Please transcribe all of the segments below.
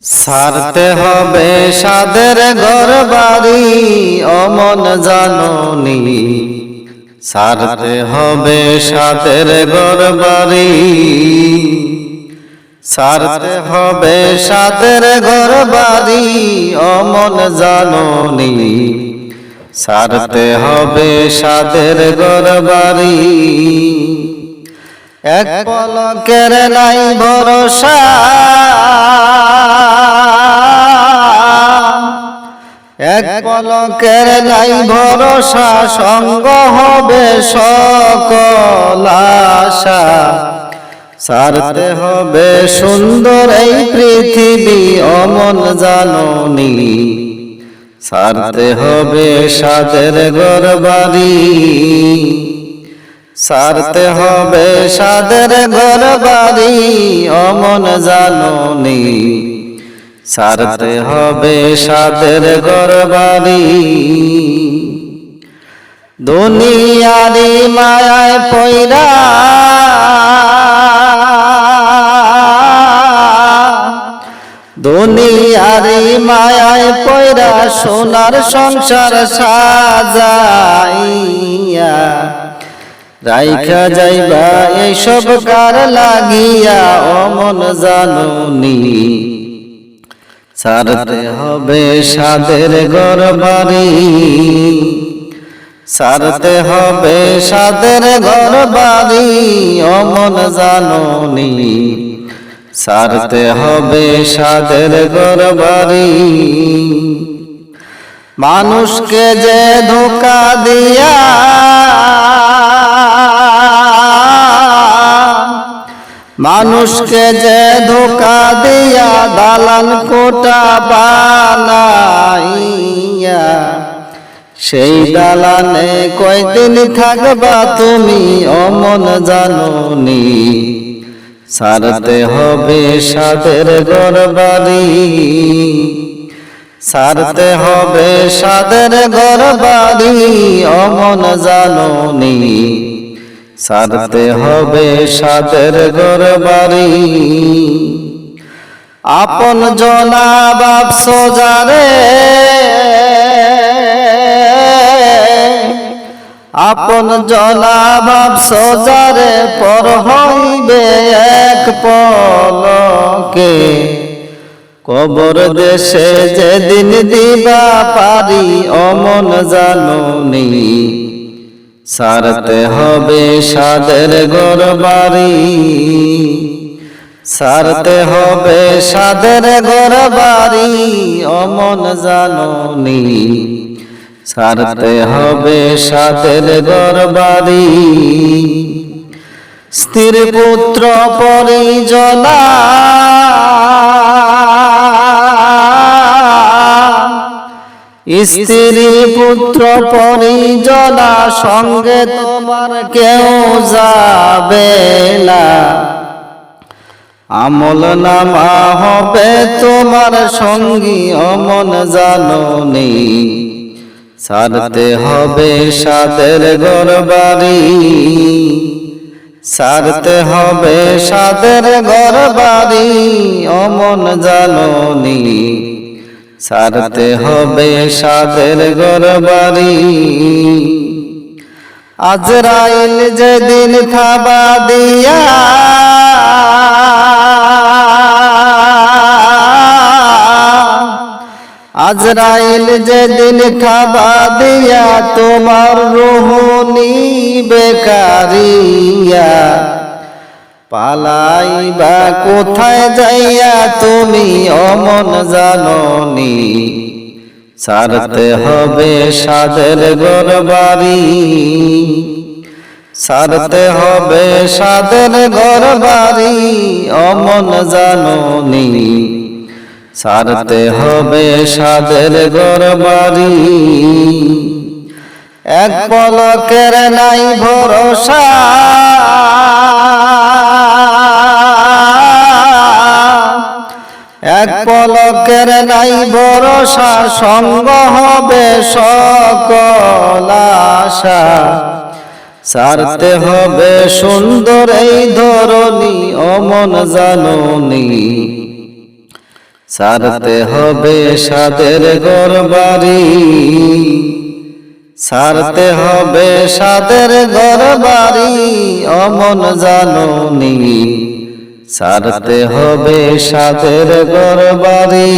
সারতে হবে সাদের ঘর বাড়ি অমন জাননি, সারতে হবে সাদের ঘর বাড়ি, সারতে হবে সাদের ঘর বাড়ি অমন জাননি, সারতে হবে সাদের ঘর বাড়ি। এক পলকের নাই ভরসা, এক পলকের নাই ভরসা, সঙ্গ হবে সকল আশা। সারতে হবে সুন্দর এই পৃথিবী অমন জাননি, সারতে হবে সাদের ঘর বাড়ি, সারতে হবে সাদের ঘর বাড়ি অমন জাননি, সারতে হবে সাদের ঘর বাড়ি। দুনিয়ারি মায়ায় পয়রা দুনিয়ারি মায়ায় পয়রা সোনার সংসার সাজাইয়া রাইখা যাইবা এইসব কার লাগিয়া অমন জাননি, সারতে হবে সাদের ঘর বাড়ি, সারতে হবে সাদের ঘর বাড়ি অমন জাননি, সারতে হবে সাদের ঘর বাড়ি। মানুষকে যে ধোঁকা দিয়া মানুষকে যে ধোঁকা দিয়া দালান কোটা বানাইয়া সেই দালানে কয়দিন থাকবা তুমি অমন জাননি, সারতে হবে সাদের ঘর বাড়ি, সারতে হবে সাদের ঘর বাড়ি অমন জাননি, সারতে হবে সাদের ঘর বাড়ি। আপন জনা বাপ সোজারে, আপন জনা বাপ সোজারে পর হইবে এক পলকে, কবর দেশে যেদিন দিবা পারি অমন জাননি, সারতে হবে সাদের ঘর বাড়ি, সারতে হবে সাদের ঘর বাড়ি অমন জাননি, সারতে হবে সাদের ঘর বাড়ি। স্ত্রী পুত্র পরিজনা স্ত্রী পুত্র পরিজনা সঙ্গে তোমার কেউ যাবে না, আমল নামা হবে তোমার সঙ্গী অমন জাননি, সারতে হবে সাদের ঘর বাড়ি, সারতে হবে সাদের ঘর বাড়ি অমন জাননি, সারতে হবে সাদের ঘর বাড়ি। আজরাইল যেদিন থাবা দিয়া আজরাইল যেদিন থাবা দিয়া তোমার রূহ নিবে কারিয়া, পালাইবা কোথায় যাইয়া তুমি অমন জাননি, সারতে হবে সাদের ঘর বাড়ি, সারতে হবে সাদের ঘর বাড়ি অমন জাননি, সারতে হবে সাদের ঘর বাড়ি। এক পলকের নাই ভরসা, এক পলকের নাই ভরসা, সঙ্গ হবে সকল আশা। সারতে হবে সুন্দর এই ধরনী অমন জাননী, ছাড়তে হবে সাদের ঘরবাড়ি, ছাড়তে হবে সাদের ঘরবাড়ি, অমন জাননি ছাড়তে হবে সাদের ঘরবাড়ি।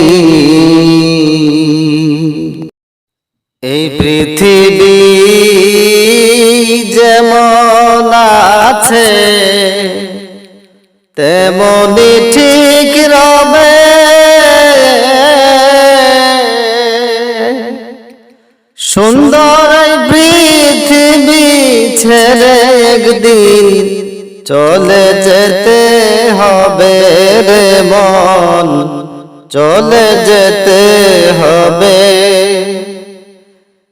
এই পৃথিবী যেমন আছে তেমনি ঠিক রবে, সুন্দর এই পৃথিবী ছেড়ে একদিন চলে যেতে হবে রে মন, চলে যেতে হবে।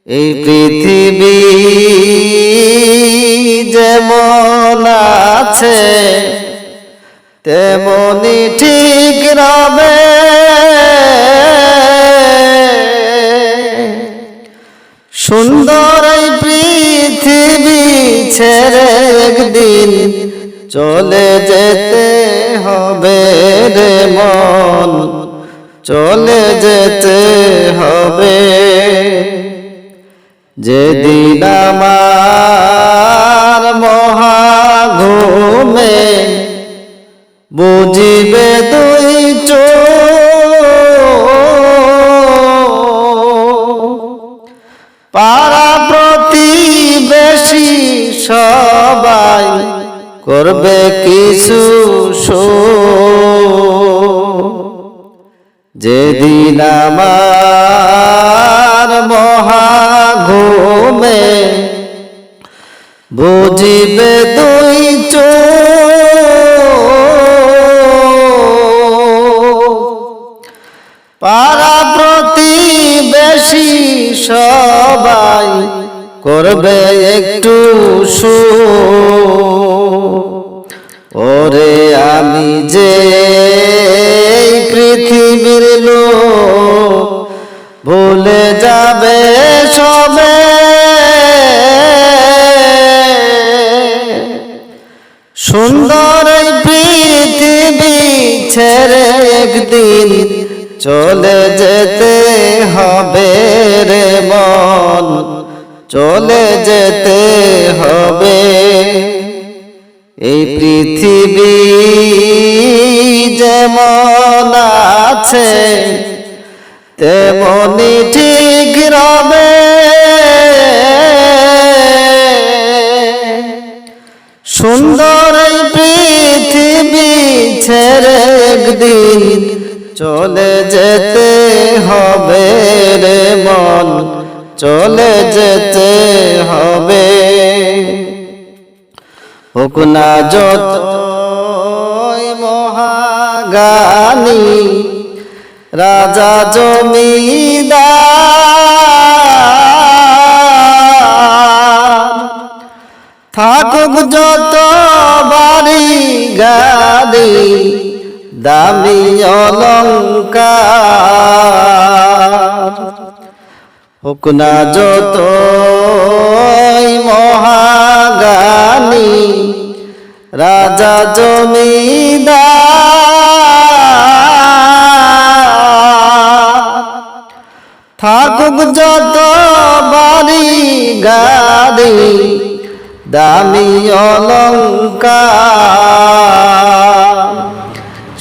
এই পৃথিবী যেমন আছে তেমনি ঠিক রবে, সুন্দর এই পৃথিবী ছেড়ে একদিন চলে যেতে হবে রে মন, চলে যেতে হবে। যেদিন আমার মহাঘুমে বুঝিবে দুই চোখ, পাড়া প্রতিবেশী সবাই করবে কিছু শোক। যেদিন আমার মহাঘুমে বুঝিবে দুই চোখ, পাড়া প্রতিবেশী সবাই করবে একটু শোক। ওরে আমি যে পৃথিবীর লোক ভুলে যাবে সবে, সুন্দর এই পৃথিবী ছেড়ে একদিন চলে যেতে হবে রে মন, চলে যেতে হবে। এই পৃথিবী যেমন আছে তেমনি ঠিক রবে, সুন্দর এই পৃথিবী ছেড়ে একদিন চলে যেতে হবে রে মন, চলে যেতে হবে। হোক না যতই মহাজ্ঞানী রাজা জমিদার, থাকুক যত বাড়ি গাড়ি দামি অলংকার, হোক না যতই মহাজ্ঞানী রাজা জমিদার, থাকুক যত বাড়ি গাড়ি দামি অলংকার,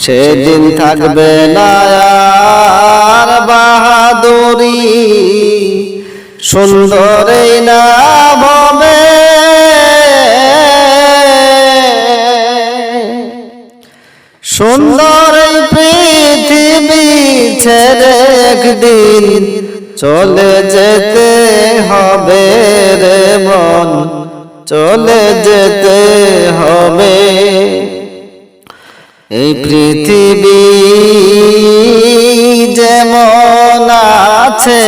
সেদিন থাকবে না আর বাহাদুরি, সুন্দরই না হবে। সুন্দর এই পৃথিবী ছেড়ে একদিন চলে যেতে হবে রে মন, চলে যেতে হবে। এই পৃথিবী যেমন আছে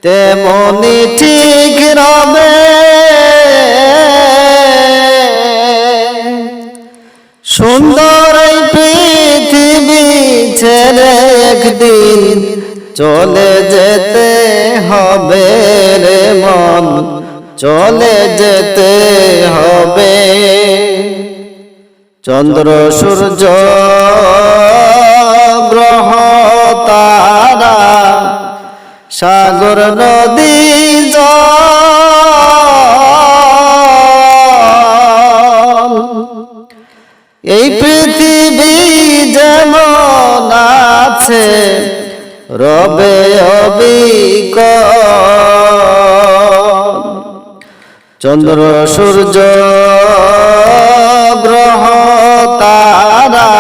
তেমনি ঠিক রবে, সুন্দর এই পৃথিবী ছেড়ে একদিন চলে যেতে হবে রে মন, চলে যেতে হবে। চন্দ্র সূর্য গ্রহ সাগর নদী জল এই পৃথিবী যেমন আছে রবে অবিকল চন্দ্র সূর্য গ্রহ তারা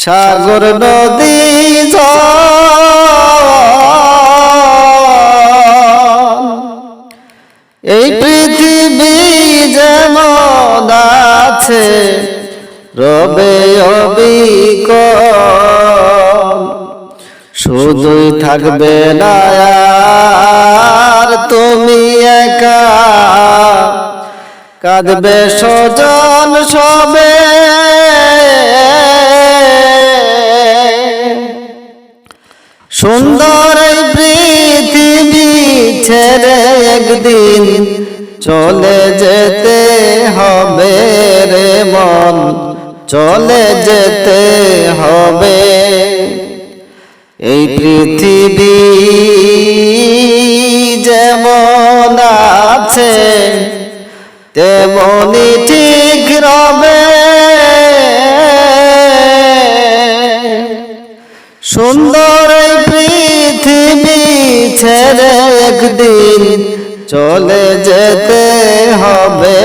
সাগর নদী জল এই পৃথিবী যেমন আছে রবে অবিকল শুধুই থাকবে না আর তুমি একা কাঁদবে স্বজন সবে সুন্দর এই পৃথিবী ছেড়ে একদিন চলে যেতে হবে রে মন চলে যেতে হবে এই পৃথিবী যেমন আছে তেমনি ঠিক রবে সুন্দর এই পৃথিবী ছেড়ে একদিন চলে যেতে হবে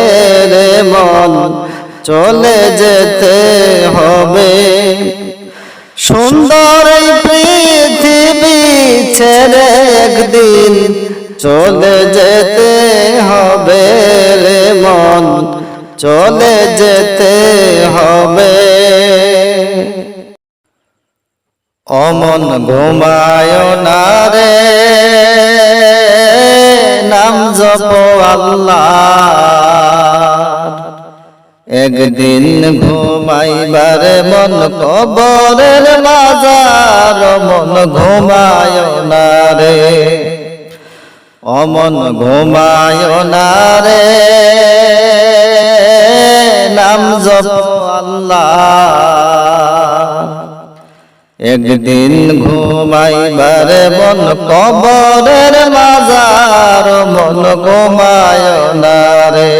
রে মন চলে যেতে হবে সুন্দর এই পৃথিবী ছেড়ে একদিন চলে যেতে হবে রে মন চলে যেতে হবে অমন ঘুমায় না রে নাম জপ আল্লাহ একদিন ঘুমাইবার মন কবরের মাজার মন ঘুমায় না রে অমন ঘুমায় না রে নাম জপ আল্লাহ একদিন ঘুমাইবার মন কবরের মাজার মন ঘুমায় না রে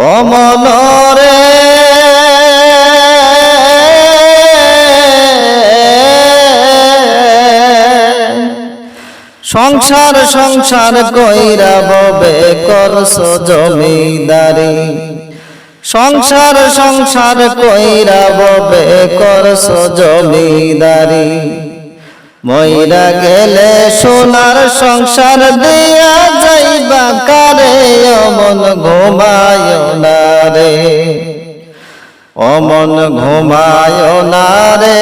ও মন রে সংসার সংসার কইরা ববে করছো জমিদারি সংসার সংসার কইরা ববে করছো জমিদারি মইরা গেলে সোনার সংসার দিয়া যাইবা কারে অমন ঘুমায় না রে অমন ঘুমায় না রে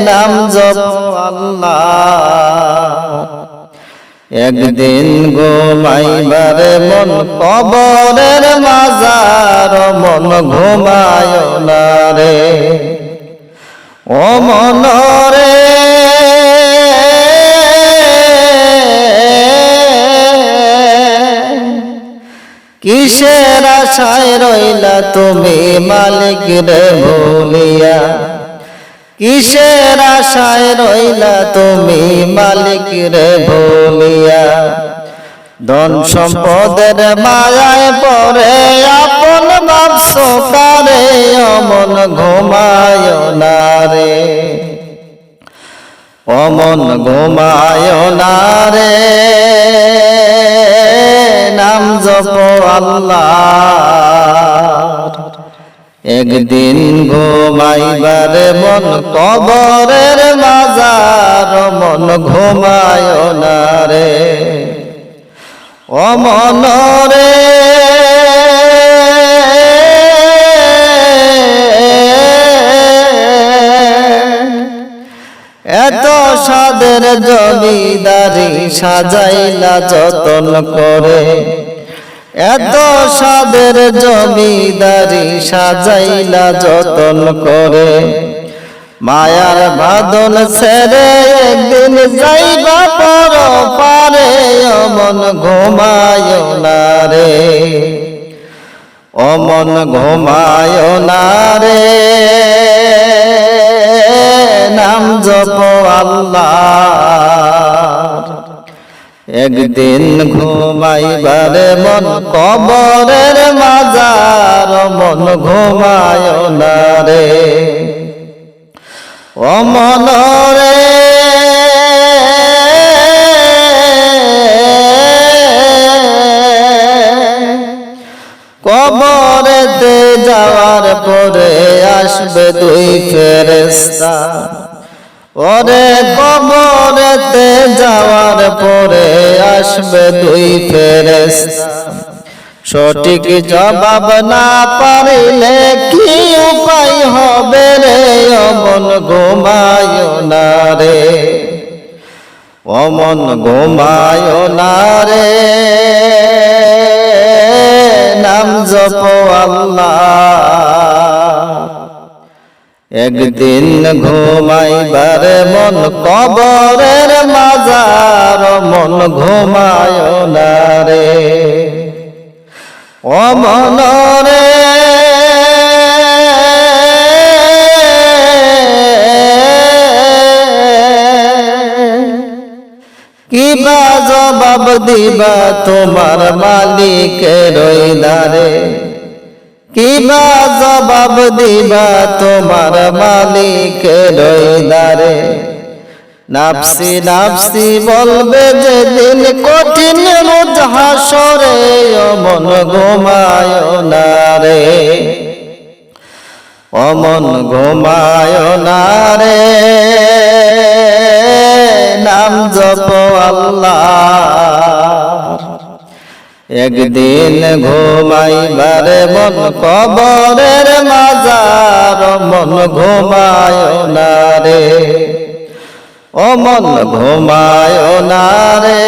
নাম জপ আল্লাহ একদিন ঘুমাইবার মন কবরের মাজার মন ঘুমায় না রে ও মন রে কিসের আশায় রইলা তুমি মালিক রে ভুলিয়া কিসের আশায় রইলা তুমি মালিক রে ভুলিয়া ধন সম্পদের মায়ায় পড়ে আপন ভাবছো কারে অমন ঘুমায় না রে অমন ঘুমায় না রে নাম জপ আল্লাহ একদিন ঘুমাইবার মন কবরের মাজার মন ঘুমায় না রে ও মন রে এত সাদের জমিদারি সাজাইলা যতন করে এত সাদের জমিদারি সাজাইলা যতন করে মায়ার বাঁধন ছেড়ে একদিন যাইবা পর পারে অমন ঘুমায় না রে অমন ঘুমায় না রে নাম জপ আল্লাহ। একদিন ঘুমাইবারে মন কবরের মাজার, মন ঘুমায় না রে ও মন রে। কবরেতে যাওয়ার পরে আসবে দুই ফেরেশতা, ওরে কবরেতে যাওয়ার পরে আসবে দুই ফেরেশতা। সঠিক জবাব না পারিলে কি উপায় হবে রে ও মন ঘুমায় না রে ও মন ঘুমায় না রে। নাম জপ আল্লাহ। একদিন ঘুমাইবারে মন কবরের মাজার, মন ঘুমায় না রে ও মন রে। কিবা জবাব দিবা তোমার মালিকের দ্বারে, কিবা জবাব দিবা তোমার মালিকের দ্বারে। নাফসি নাফসি বলবে যেদিন কঠিন রোজ হাসরে, ও মন ঘুমায় না রে ও মন ঘুমায় না রে। নাম জপ আল্লাহ। একদিন ঘুমাইবারে মন কবরের মাজার, মন ঘুমায় না রে ও মন ঘুমায় না রে।